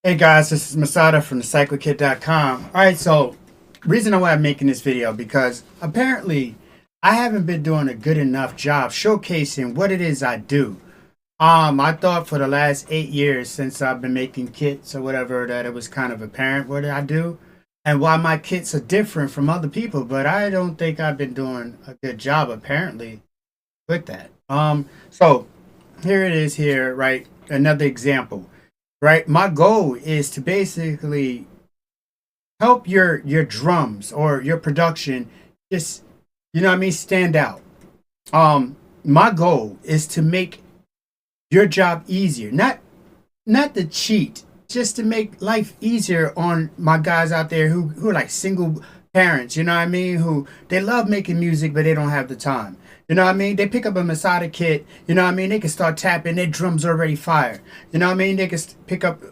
Hey guys, this is Masada from thecyclekit.com. Alright, so reason why I'm making this video because apparently I haven't been doing a good enough job showcasing what it is I do. I thought for the last 8 years since I've been making kits or whatever that it was kind of apparent what I do and why my kits are different from other people, but I don't think I've been doing a good job apparently with that. So here it is here, right? Another example, right? My goal is to basically help your drums or your production just, what I mean, stand out. My goal is to make your job easier, not to cheat, just to make life easier on my guys out there who are like single parents, you know what I mean, who they love making music but they don't have the time. You know what I mean? They pick up a Masada kit, you know what I mean? They can start tapping, their drums already fire. You know what I mean? They can pick up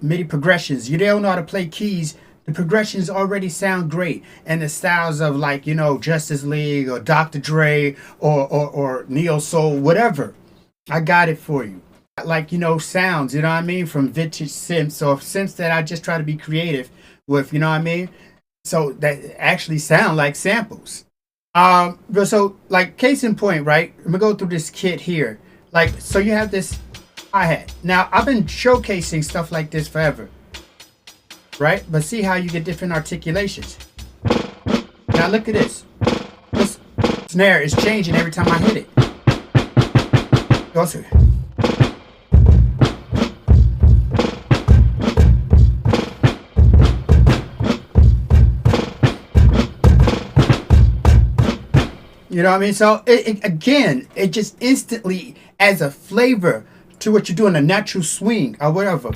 MIDI progressions. You don't know how to play keys. The progressions already sound great. And the styles of like, Justice League or Dr. Dre or Neo Soul, whatever. I got it for you. Like, sounds, you know what I mean? From vintage synths or synths that I just try to be creative with, you know what I mean? So that actually sound like samples. But so like case in point, right? I'm gonna go through this kit here. Like, so you have this hi-hat. Now I've been showcasing stuff like this forever, right? But see how you get different articulations. Now look at this. This snare is changing every time I hit it. Go through. You know what I mean? So again, it just instantly adds a flavor to what you're doing, a natural swing or whatever.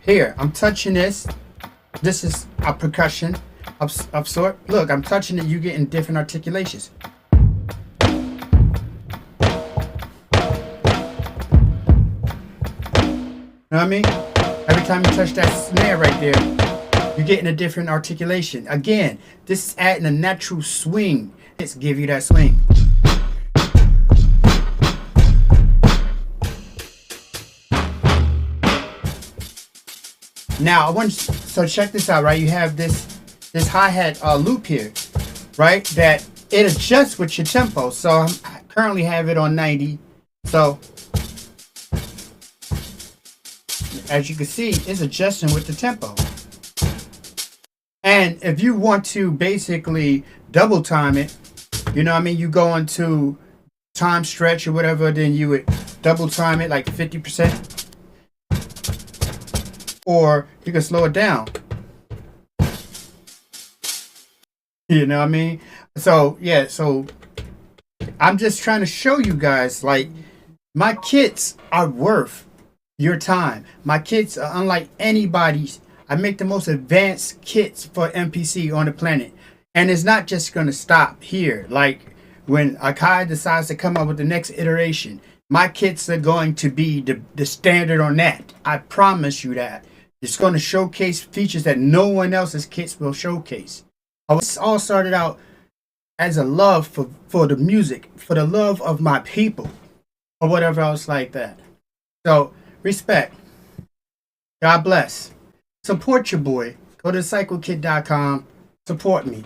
Here, I'm touching this. This is a percussion of sort. Look, I'm touching it. You getting different articulations. You know what I mean? Every time you touch that snare right there, you're getting a different articulation. Again, this is adding a natural swing. Let's give you that swing. Now, so check this out, right? You have this hi-hat loop here, right? That it adjusts with your tempo. So I currently have it on 90. So as you can see, it's adjusting with the tempo. And if you want to basically double time it, you know what I mean, you go into time stretch or whatever, then you would double time it like 50%. Or you can slow it down. You know what I mean? So yeah, so I'm just trying to show you guys, like, my kits are worth your time. My kits are unlike anybody's. I make the most advanced kits for MPC on the planet. And it's not just going to stop here. Like when Akai decides to come up with the next iteration, my kits are going to be the standard on that. I promise you that. It's going to showcase features that no one else's kits will showcase. This all started out as a love for the music, for the love of my people, or whatever else like that. So, respect. God bless. Support your boy. Go to thecyclekit.com. Support me.